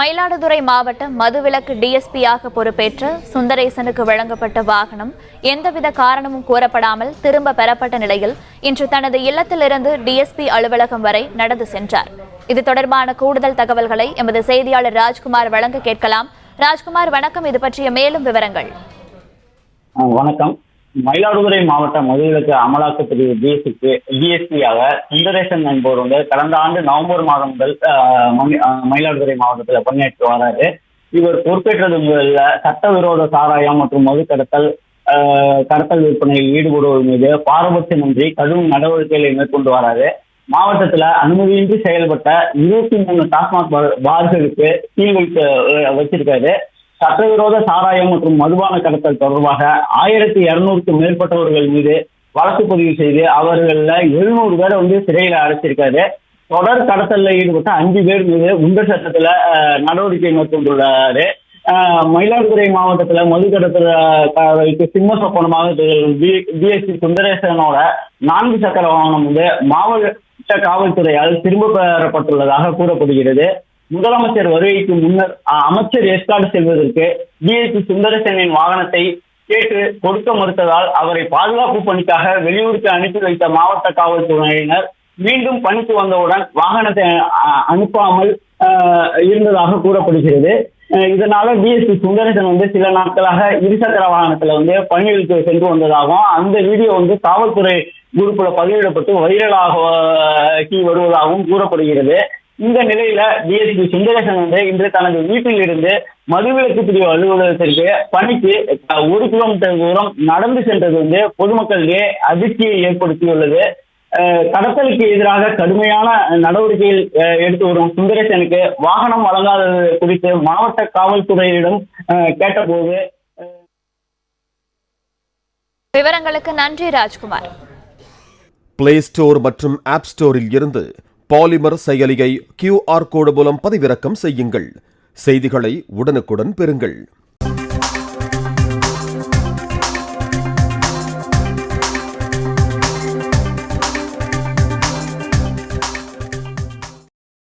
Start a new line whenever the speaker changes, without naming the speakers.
மயிலாடுதுறை மாவட்டம் மதுவிலக்கு டிஎஸ்பியாக பொறுப்பேற்ற சுந்தரேசனுக்கு வழங்கப்பட்ட வாகனம் எந்தவித காரணமும் கூறப்படாமல் திரும்ப பெறப்பட்ட நிலையில் இன்று தனது இல்லத்திலிருந்து டிஎஸ்பி அலுவலகம் வரை நடந்து சென்றார். இது தொடர்பான கூடுதல் தகவல்களை எமது செய்தியாளர் ராஜ்குமார் வழங்க கேட்கலாம். ராஜ்குமார், வணக்கம். இது பற்றிய மேலும் விவரங்கள்.
வணக்கம். மயிலாடுதுறை மாவட்ட மதுவிலக்கு அமலாக்க பிரிவு டிஎஸ்பியாக சுந்தரேசன் என்பவர் கடந்த ஆண்டு நவம்பர் மாதம் முதல் மயிலாடுதுறை மாவட்டத்தில் பணியாற்றி வராரு. இவர் பொறுப்பேற்றது முதல்ல சட்டவிரோத சாராயம் மற்றும் மது கடத்தல் விற்பனையில் ஈடுபடுவோர் மீது பாரபட்சமின்றி கடும் நடவடிக்கைகளை மேற்கொண்டு வராரு. மாவட்டத்துல அனுமதியின்றி செயல்பட்ட 23 டாஸ்மாக் பார்களுக்கு சீல் வச்சிருக்காரு. சட்டவிரோத சாராயம் மற்றும் மதுபான கடத்தல் தொடர்பாக 1200க்கும் மேற்பட்டவர்கள் மீது வழக்கு பதிவு செய்து அவர்கள 700 பேரை சிறையில அடைச்சிருக்காரு. தொடர் கடத்தல்ல ஈடுபட்ட 5 பேர் மீது குண்டர் சட்டத்துல நடவடிக்கை மேற்கொண்டுள்ளாரு. மயிலாடுதுறை மாவட்டத்துல மது கடத்தலுக்கு சிம்ம சொப்பனமாக டிஎஸ்பி சுந்தரேசனோட 4 சக்கர வாகனம் மாவட்ட காவல்துறையால் திரும்ப பெறப்பட்டுள்ளதாக கூறப்படுகிறது. முதலமைச்சர் வருகைக்கு முன்னர் அமைச்சர் ஏற்காடு செல்வதற்கு டிஎஸ்பி சுந்தரேசனின் வாகனத்தை கேட்டு கொடுக்க மறுத்ததால் அவரை பாதுகாப்பு பணிக்காக வெளியூருக்கு அனுப்பி வைத்த மாவட்ட காவல்துறையினர் மீண்டும் பணிக்கு வந்தவுடன் வாகனத்தை அனுப்பாமல் இருந்ததாக கூறப்படுகிறது. இதனால டிஎஸ்பி சுந்தரேசன் சில நாட்களாக இருசக்கர வாகனத்துல பணிகளுக்கு சென்று வந்ததாகவும் அந்த வீடியோ காவல்துறை குரூப்ல பதிவிடப்பட்டு வைரலாகி வருவதாகவும் கூறப்படுகிறது. இந்த நிலையில டிஎஸ்பி சுந்தரேசன் இன்று தனது வீட்டில் இருந்து மதுவிலக்கு பிரிவு அலுவலகத்திற்கு பணிக்கு 1 கிலோமீட்டர் தூரம் நடந்து சென்றது பொதுமக்களிடையே அதிர்ச்சியை ஏற்படுத்தியுள்ளது. கடத்தலுக்கு எதிராக கடுமையான நடவடிக்கைகள் எடுத்து வரும் சுந்தரேசனுக்கு வாகனம் வழங்காதது குறித்து மாவட்ட காவல்துறையிடம் கேட்டபோது
விவரங்களுக்கு நன்றி ராஜ்குமார்.
பிளே ஸ்டோர் மற்றும் ஆப் ஸ்டோரில் இருந்து பாலிமர் செயலியை QR கோடு மூலம் பதிவிறக்கம் செய்யுங்கள். செய்திகளை உடனுக்குடன் பெறுங்கள்.